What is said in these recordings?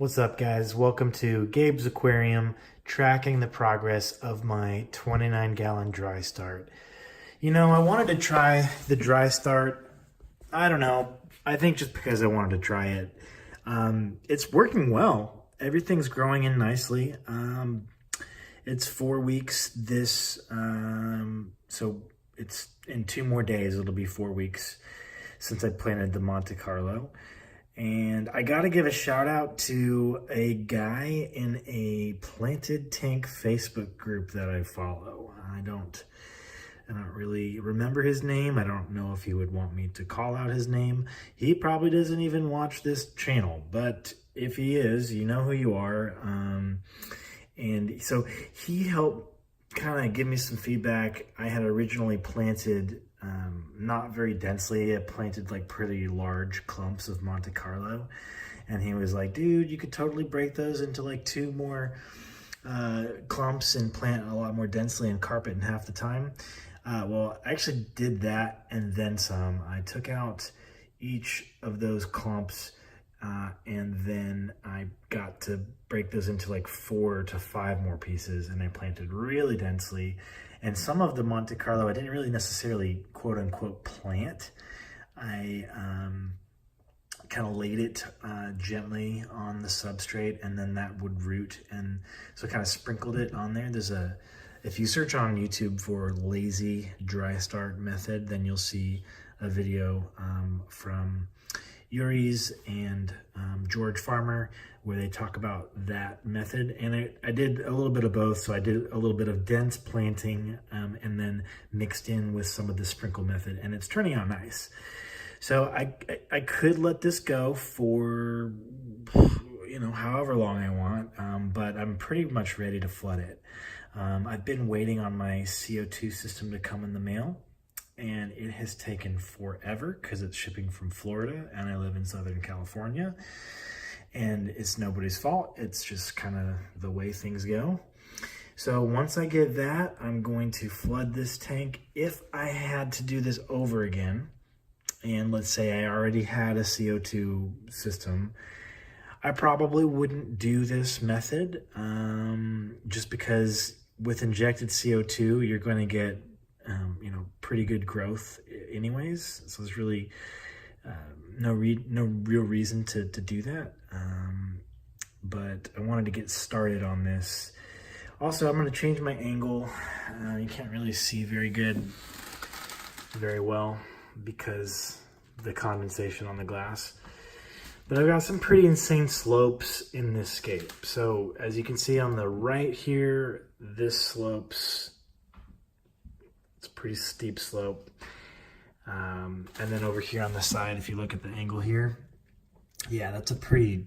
What's up, guys? Welcome to Gabe's Aquarium, tracking the progress of my 29-gallon dry start. You know, I wanted to try the dry start. I don't know. I think just because I wanted to try it. It's working well. Everything's growing in nicely. It's 4 weeks this, so it's in 2 more days. It'll be 4 weeks since I planted the Monte Carlo. And I got to give a shout out to a guy in a planted tank Facebook group that I follow. I don't really remember his name. I don't know if he would want me to call out his name. He probably doesn't even watch this channel, but if he is, you know who you are. And so he helped kind of give me some feedback. I had originally planted not very densely. I planted like pretty large clumps of Monte Carlo, and he was like, dude, you could totally break those into like 2 more clumps and plant a lot more densely and carpet in half the time. Well, I actually did that and then some. I took out each of those clumps and then I got to break those into like 4 to 5 more pieces, and I planted really densely. And some of the Monte Carlo, I didn't really necessarily quote unquote plant. I kind of laid it gently on the substrate, and then that would root. And so I kind of sprinkled it on there. If you search on YouTube for lazy dry start method, then you'll see a video from Yuri's and George Farmer where they talk about that method. And I did a little bit of both. So I did a little bit of dense planting and then mixed in with some of the sprinkle method, and it's turning out nice. So I could let this go for, you know, however long I want, but I'm pretty much ready to flood it. I've been waiting on my CO2 system to come in the mail, and it has taken forever because it's shipping from Florida and I live in Southern California, and it's nobody's fault. It's just kind of the way things go. So once I get that, I'm going to flood this tank. If I had to do this over again, and let's say I already had a CO2 system, I probably wouldn't do this method just because with injected CO2, you're going to get pretty good growth anyways. So there's really no real reason to do that. But I wanted to get started on this. Also, I'm going to change my angle. You can't really see very well because the condensation on the glass. But I've got some pretty insane slopes in this scape. So as you can see on the right here, this slopes. It's a pretty steep slope. And then over here on the side, if you look at the angle here, yeah, that's a pretty,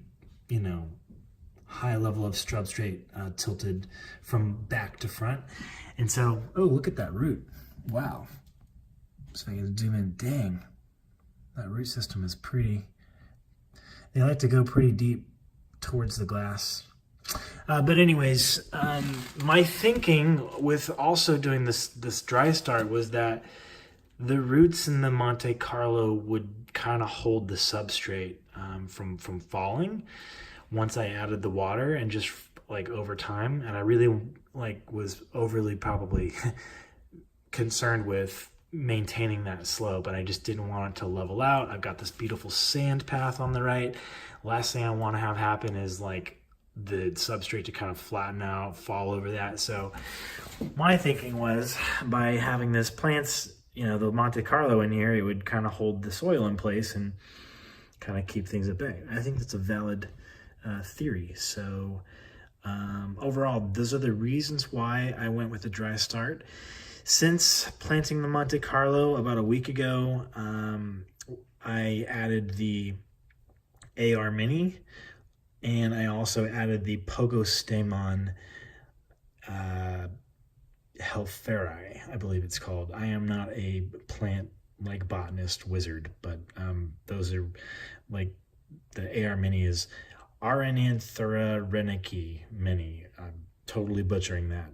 high level of substrate tilted from back to front. And so, oh, look at that root. Wow. So I can zoom in. Dang, that root system is pretty, they like to go pretty deep towards the glass. But anyways, my thinking with also doing this dry start was that the roots in the Monte Carlo would kind of hold the substrate from falling once I added the water, and just like over time. And I really was overly probably concerned with maintaining that slope, and I just didn't want it to level out. I've got this beautiful sand path on the right. Last thing I want to have happen is like the substrate to kind of flatten out, fall over that. So my thinking was by having this plants, the Monte Carlo in here, it would kind of hold the soil in place and kind of keep things at bay. I think that's a valid theory. So overall, those are the reasons why I went with the dry start. Since planting the Monte Carlo about a week ago, I added the AR Mini, and I also added the Pogostemon Helferi, I believe it's called. I am not a plant botanist wizard, but those are the AR Mini is Arananthera reniki Mini. I'm totally butchering that.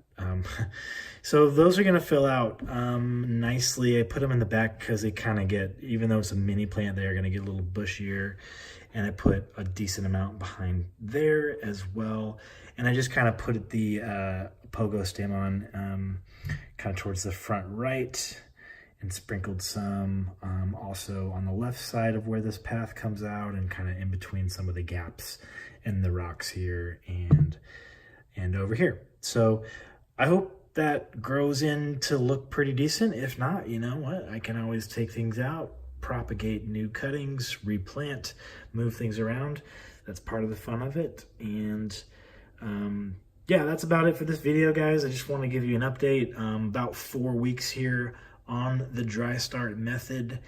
So those are going to fill out nicely. I put them in the back because they kind of get, even though it's a mini plant, they're going to get a little bushier. and I put a decent amount behind there as well. And I just kind of put the pogo stem on kind of towards the front right, and sprinkled some also on the left side of where this path comes out, and kind of in between some of the gaps in the rocks here and over here. So I hope that grows in to look pretty decent. If not, you know what? I can always take things out, propagate new cuttings, replant, move things around. That's part of the fun of it. And yeah, that's about it for this video, guys. I just want to give you an update. About 4 weeks here on the dry start method.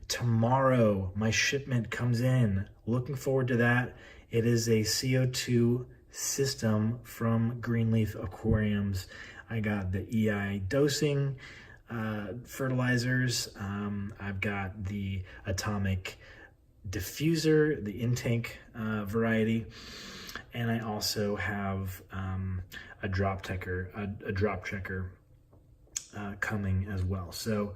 Tomorrow, my shipment comes in. Looking forward to that. It is a CO2 system from Greenleaf Aquariums. I got the EI dosing fertilizers. I've got the atomic diffuser, the intake variety, and I also have a drop checker coming as well. So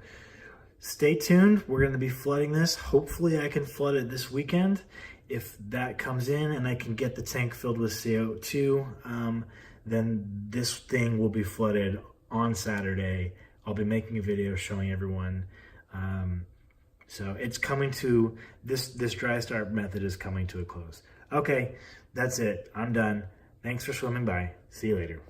stay tuned. We're going to be flooding this. Hopefully I can flood it this weekend. If that comes in and I can get the tank filled with CO2, then this thing will be flooded on Saturday. I'll be making a video showing everyone. So it's coming to, this dry start method is coming to a close. Okay, that's it. I'm done. Thanks for swimming by. See you later.